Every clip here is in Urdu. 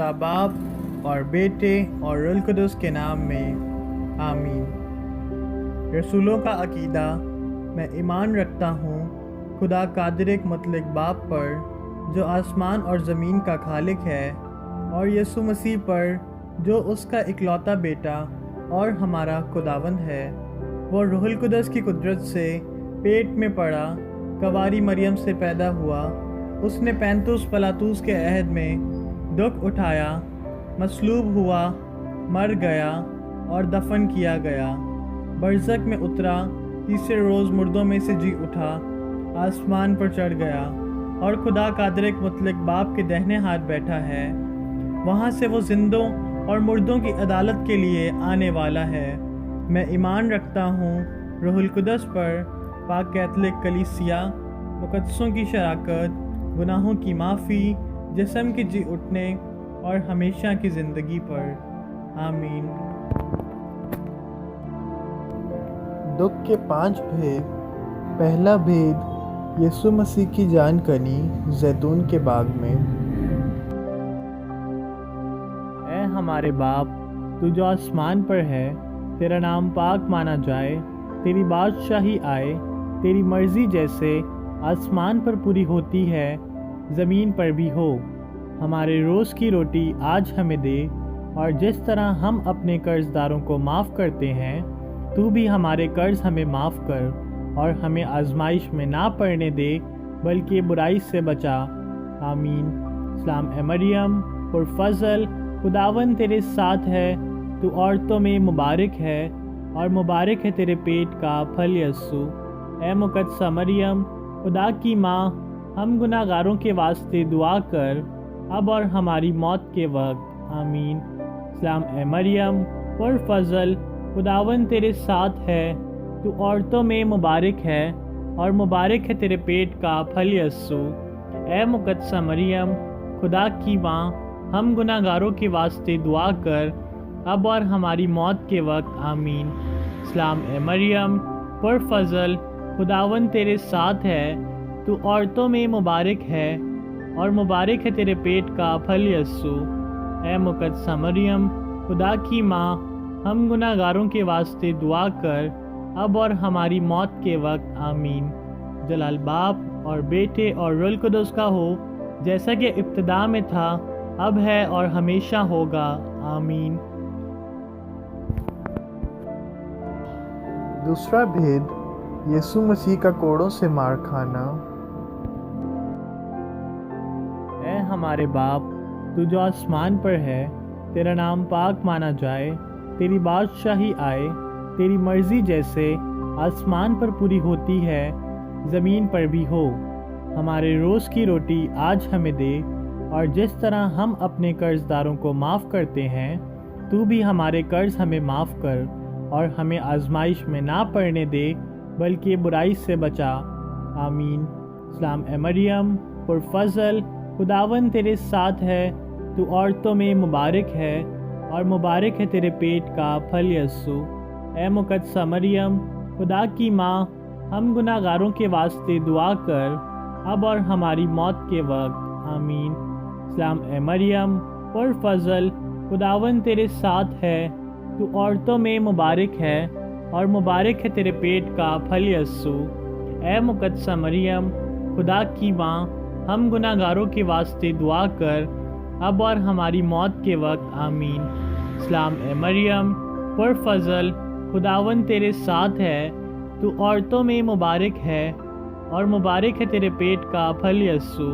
خدا باپ اور بیٹے اور روح القدس کے نام میں آمین۔ رسولوں کا عقیدہ۔ میں ایمان رکھتا ہوں خدا قادر ایک مطلق باپ پر جو آسمان اور زمین کا خالق ہے، اور یسوع مسیح پر جو اس کا اکلوتا بیٹا اور ہمارا خداوند ہے۔ وہ روح القدس کی قدرت سے پیٹ میں پڑا، کنواری مریم سے پیدا ہوا۔ اس نے پینتوس پلاطوس کے عہد میں دکھ اٹھایا، مصلوب ہوا، مر گیا اور دفن کیا گیا، برزخ میں اترا، تیسرے روز مردوں میں سے جی اٹھا، آسمان پر چڑھ گیا اور خدا قادر ایک مطلق باپ کے دہنے ہاتھ بیٹھا ہے۔ وہاں سے وہ زندوں اور مردوں کی عدالت کے لیے آنے والا ہے۔ میں ایمان رکھتا ہوں روح القدس پر، پاک کیتھولک کلیسیا، مقدسوں کی شراکت، گناہوں کی معافی، جسم کے جی اٹھنے اور ہمیشہ کی زندگی پر۔ آمین۔ دکھ کے 5 بھید۔ پہلا بھید، یسوع مسیح کی جان کنی زیتون کے باغ میں۔ اے ہمارے باپ، تو جو آسمان پر ہے، تیرا نام پاک مانا جائے، تیری بادشاہی آئے، تیری مرضی جیسے آسمان پر پوری ہوتی ہے زمین پر بھی ہو۔ ہمارے روز کی روٹی آج ہمیں دے، اور جس طرح ہم اپنے قرض داروں کو معاف کرتے ہیں، تو بھی ہمارے قرض ہمیں معاف کر، اور ہمیں آزمائش میں نہ پڑنے دے بلکہ برائی سے بچا۔ آمین۔ سلام اے مریم، پرفضل، خداوند تیرے ساتھ ہے، تو عورتوں میں مبارک ہے، اور مبارک ہے تیرے پیٹ کا پھل یسوع۔ اے مقدسہ مریم، خدا کی ماں، ہم گناہ گاروں کے واسطے دعا کر، اب اور ہماری موت کے وقت۔ آمین۔ سلام اے مریم، پرفضل، خداوند تیرے ساتھ ہے، تو عورتوں میں مبارک ہے، اور مبارک ہے تیرے پیٹ کا پھل یسوع۔ اے مقدسہ مریم، خدا کی ماں، ہم گناہ گاروں کے واسطے دعا کر، اب اور ہماری موت کے وقت۔ آمین۔ سلام اے مریم، پرفضل، خداوند تیرے ساتھ ہے، تو عورتوں میں مبارک ہے، اور مبارک ہے تیرے پیٹ کا پھل یسوع۔ اے مقدسہ مریم، خدا کی ماں، ہم گناہ گاروں کے واسطے دعا کر، اب اور ہماری موت کے وقت۔ آمین۔ جلال باپ اور بیٹے اور روح القدس کا ہو، جیسا کہ ابتدا میں تھا، اب ہے اور ہمیشہ ہوگا۔ آمین۔ دوسرا بھید، یسوع مسیح کا کوڑوں سے مار کھانا۔ اے ہمارے باپ، تو جو آسمان پر ہے، تیرا نام پاک مانا جائے، تیری بادشاہی آئے، تیری مرضی جیسے آسمان پر پوری ہوتی ہے زمین پر بھی ہو۔ ہمارے روز کی روٹی آج ہمیں دے، اور جس طرح ہم اپنے قرض داروں کو معاف کرتے ہیں، تو بھی ہمارے قرض ہمیں معاف کر، اور ہمیں آزمائش میں نہ پڑنے دے بلکہ برائی سے بچا۔ آمین۔ سلام اے مریم، پرفضل، خداوند تیرے ساتھ ہے، تو عورتوں میں مبارک ہے، اور مبارک ہے تیرے پیٹ کا پھل یسوع۔ اے مقدسہ مریم، خدا کی ماں، ہم گناہ گاروں کے واسطے دعا کر، اب اور ہماری موت کے وقت۔ آمین۔ سلام اے مریم، پرفضل، خداوند تیرے ساتھ ہے، تو عورتوں میں مبارک ہے، اور مبارک ہے تیرے پیٹ کا پھل یسوع۔ اے مقدسہ مریم، خدا کی ماں، ہم گناہ گاروں کے واسطے دعا کر، اب اور ہماری موت کے وقت۔ آمین۔ سلام اے مریم، پرفضل، خداوند تیرے ساتھ ہے، تو عورتوں میں مبارک ہے، اور مبارک ہے تیرے پیٹ کا پھل یسوع۔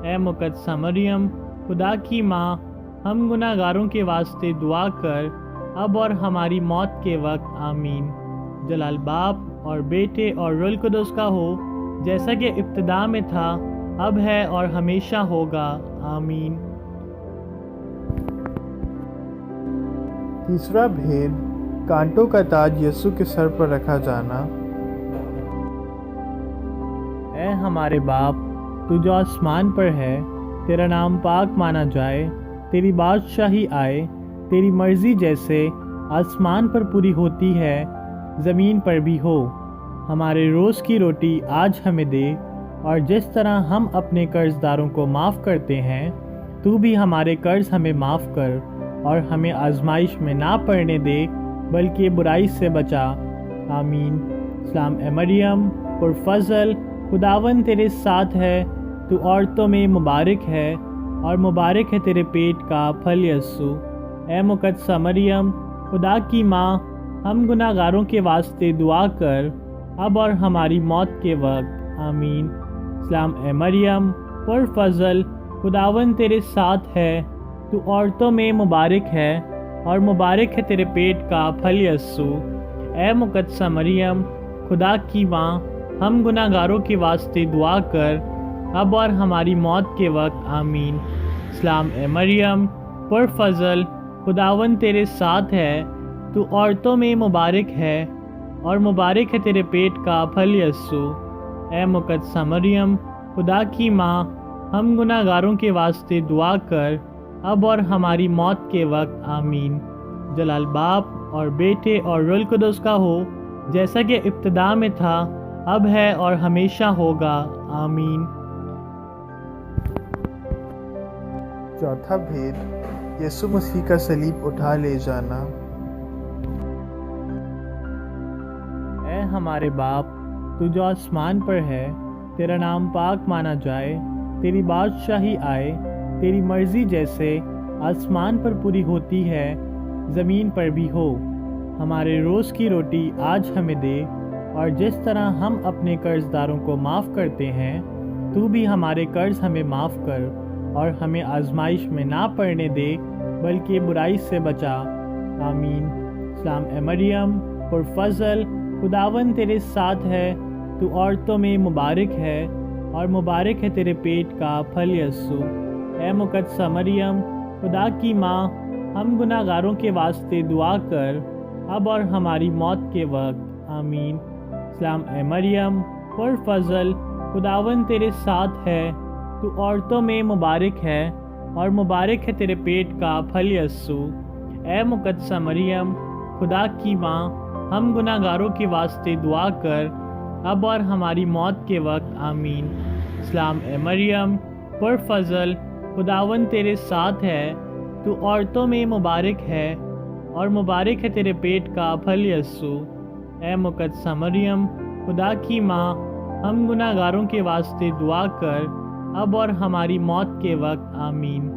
اے مقدسہ مریم، خدا کی ماں، ہم گناہ گاروں کے واسطے دعا کر، اب اور ہماری موت کے وقت۔ آمین۔ جلال باپ اور بیٹے اور روح القدس کا ہو، جیسا کہ ابتدا میں تھا، اب ہے اور ہمیشہ ہوگا۔ آمین۔ تیسرا بھید، کانٹوں کا تاج یسوع کے سر پر رکھا جانا۔ اے ہمارے باپ، تو جو آسمان پر ہے، تیرا نام پاک مانا جائے، تیری بادشاہی آئے، تیری مرضی جیسے آسمان پر پوری ہوتی ہے زمین پر بھی ہو۔ ہمارے روز کی روٹی آج ہمیں دے، اور جس طرح ہم اپنے قرض داروں کو معاف کرتے ہیں، تو بھی ہمارے قرض ہمیں معاف کر اور ہمیں آزمائش میں نہ پڑنے دے بلکہ برائی سے بچا۔ آمین۔ سلام اے مریم پرفضل، خداوند تیرے ساتھ ہے، تو عورتوں میں مبارک ہے اور مبارک ہے تیرے پیٹ کا پھل یسوع۔ اے مقدسہ مریم خدا کی ماں، ہم گناہ گاروں کے واسطے دعا کر اب اور ہماری موت کے وقت۔ آمین۔ سلام اے مریم پرفضل، خداوند تیرے ساتھ ہے، تو عورتوں میں مبارک ہے اور مبارک ہے تیرے پیٹ کا پھل یسوع۔ اے مقدسہ مریم خدا کی ماں، ہم گناہ گاروں کے واسطے دعا کر اب اور ہماری موت کے وقت۔ آمین۔ سلام اے مریم پرفضل، خداوند تیرے ساتھ ہے، تو عورتوں میں مبارک ہے اور مبارک ہے تیرے پیٹ کا پھل یسوع۔ اے مقدسہ مریم خدا کی ماں، ہم گناہ گاروں کے واسطے دعا کر اب اور ہماری موت کے وقت۔ آمین۔ جلال باپ اور بیٹے اور روح القدس کا ہو، جیسا کہ ابتدا میں تھا، اب ہے اور ہمیشہ ہوگا۔ آمین۔ چوتھا بھید، یسوع مسیح کا صلیب اٹھا لے جانا۔ اے ہمارے باپ، تو جو آسمان پر ہے، تیرا نام پاک مانا جائے، تیری بادشاہی آئے، تیری مرضی جیسے آسمان پر پوری ہوتی ہے زمین پر بھی ہو۔ ہمارے روز کی روٹی آج ہمیں دے، اور جس طرح ہم اپنے قرض داروں کو معاف کرتے ہیں، تو بھی ہمارے قرض ہمیں معاف کر اور ہمیں آزمائش میں نہ پڑنے دے بلکہ برائی سے بچا۔ آمین۔ سلام اے مریم پرفضل، خداوند تیرے ساتھ ہے، تو عورتوں میں مبارک ہے اور مبارک ہے تیرے پیٹ کا پھل یسوع۔ اے مقدسہ مریم خدا کی ماں، ہم گناہ گاروں کے واسطے دعا کر اب اور ہماری موت کے وقت۔ آمین۔ سلام اے مریم پرفضل، خداوند تیرے ساتھ ہے، تو عورتوں میں مبارک ہے اور مبارک ہے تیرے پیٹ کا پھل یسوع۔ اے مقدسہ مریم خدا کی ماں، ہم گناہ گاروں کے واسطے دعا کر اب اور ہماری موت کے وقت۔ آمین۔ سلام اے مریم پرفضل، خداوند تیرے ساتھ ہے، تو عورتوں میں مبارک ہے اور مبارک ہے تیرے پیٹ کا پھل یسوع۔ اے مقدسہ مریم خدا کی ماں، ہم گناہ گاروں کے واسطے دعا کر اب اور ہماری موت کے وقت۔ آمین۔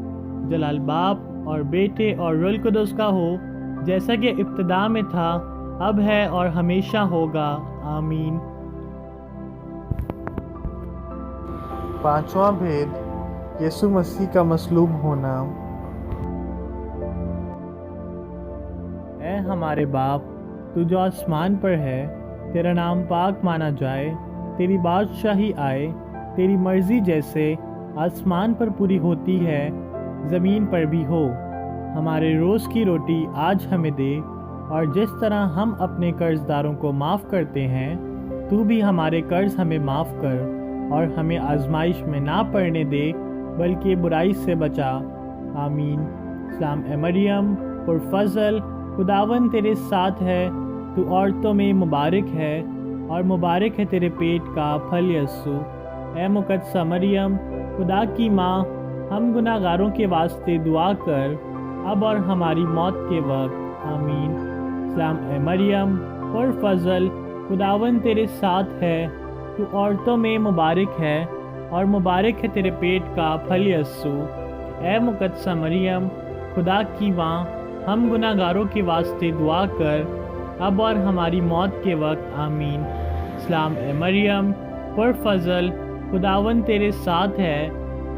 جلال باپ اور بیٹے اور روح القدس کا ہو، جیسا کہ ابتدا میں تھا، اب ہے اور ہمیشہ ہوگا۔ آمین۔ پانچواں بھید، یسوع مسیح کا مصلوب ہونا۔ اے ہمارے باپ، تو جو آسمان پر ہے، تیرا نام پاک مانا جائے، تیری بادشاہی آئے، تیری مرضی جیسے آسمان پر پوری ہوتی ہے زمین پر بھی ہو۔ ہمارے روز کی روٹی آج ہمیں دے، اور جس طرح ہم اپنے قرض داروں کو معاف کرتے ہیں، تو بھی ہمارے قرض ہمیں معاف کر اور ہمیں آزمائش میں نہ پڑنے دے بلکہ برائی سے بچا۔ آمین۔ سلام اے مریم پرفضل، خداوند تیرے ساتھ ہے، تو عورتوں میں مبارک ہے اور مبارک ہے تیرے پیٹ کا پھل یسوع۔ اے مقدسہ مریم خدا کی ماں، ہم گناہ گاروں کے واسطے دعا کر اب اور ہماری موت کے وقت۔ آمین۔ سلام اے مریم پرفضل، خداوند تیرے ساتھ ہے، تو عورتوں میں مبارک ہے اور مبارک ہے تیرے پیٹ کا پھل یسوع۔ اے مقدسہ مریم خدا کی ماں، ہم گناہ گاروں کے واسطے دعا کر اب اور ہماری موت کے وقت۔ آمین۔ سلام اے مریم پرفضل، خداوند تیرے ساتھ ہے،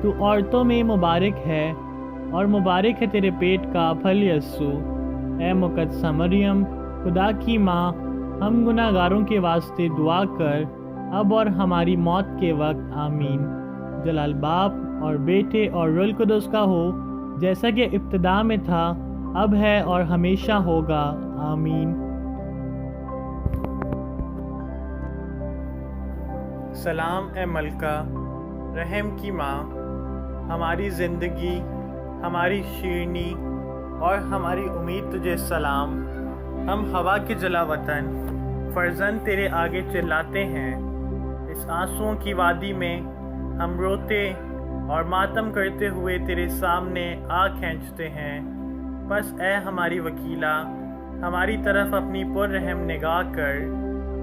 تو عورتوں میں مبارک ہے اور مبارک ہے تیرے پیٹ کا پھل یسوع۔ اے مقدسہ مریم خدا کی ماں، ہم گناہ گاروں کے واسطے دعا کر اب اور ہماری موت کے وقت۔ آمین۔ جلال باپ اور بیٹے اور روح القدس کا ہو، جیسا کہ ابتدا میں تھا، اب ہے اور ہمیشہ ہوگا۔ آمین۔ سلام اے ملکہ رحم کی ماں، ہماری زندگی، ہماری شیرنی اور ہماری امید تجھے سلام۔ ہم ہوا کے جلا وطن فرزند تیرے آگے چلاتے ہیں، اس آنسوؤں کی وادی میں ہم روتے اور ماتم کرتے ہوئے تیرے سامنے آ کھینچتے ہیں۔ بس اے ہماری وکیلہ، ہماری طرف اپنی پررحم نگاہ کر،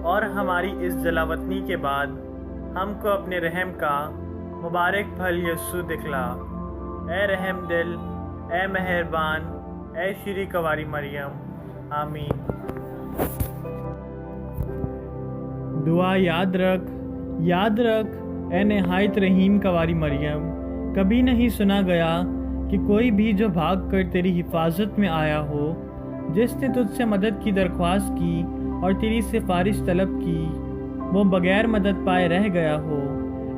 اور ہماری اس جلاوطنی کے بعد ہم کو اپنے رحم کا مبارک پھل یسوع دکھلا۔ اے رحم دل، اے مہربان، اے شری کواری مریم، آمین۔ دعا یاد رکھ اے نہایت رحیم کواری مریم، کبھی نہیں سنا گیا کہ کوئی بھی جو بھاگ کر تیری حفاظت میں آیا ہو، جس نے تجھ سے مدد کی درخواست کی اور تیری سفارش طلب کی، وہ بغیر مدد پائے رہ گیا ہو۔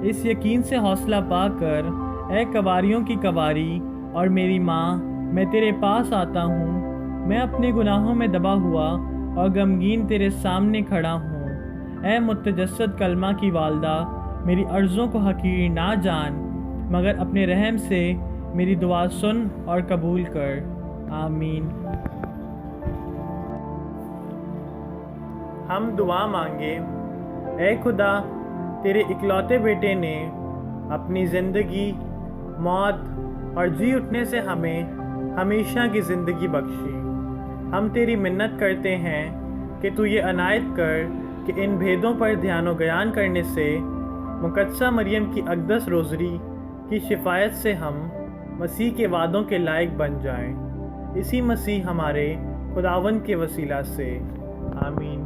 اس یقین سے حوصلہ پا کر اے کواریوں کی کواری اور میری ماں، میں تیرے پاس آتا ہوں۔ میں اپنے گناہوں میں دبا ہوا اور غمگین تیرے سامنے کھڑا ہوں۔ اے متجسد کلمہ کی والدہ، میری عرضوں کو حقیر نہ جان، مگر اپنے رحم سے میری دعا سن اور قبول کر، آمین۔ ہم دعا مانگے۔ اے خدا، تیرے اکلوتے بیٹے نے اپنی زندگی، موت اور جی اٹھنے سے ہمیں ہمیشہ کی زندگی بخشی۔ ہم تیری منت کرتے ہیں کہ تو یہ عنایت کر کہ ان بھیدوں پر دھیان و گیان کرنے سے مقدسہ مریم کی اقدس روزری کی شفاعت سے ہم مسیح کے وعدوں کے لائق بن جائیں۔ اسی مسیح ہمارے خداوند کے وسیلہ سے، آمین۔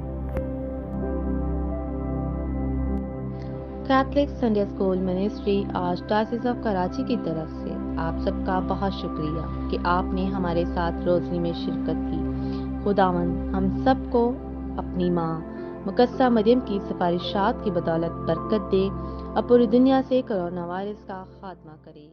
کیتھولک سنڈے اسکول منسٹری آج ڈائسس آف کراچی کی طرف سے آپ سب کا بہت شکریہ کہ آپ نے ہمارے ساتھ روزری میں شرکت کی۔ خداوند ہم سب کو اپنی ماں مقدسہ مریم کی سفارشات کی بدولت برکت دے اور پوری دنیا سے کرونا وائرس کا خاتمہ کرے۔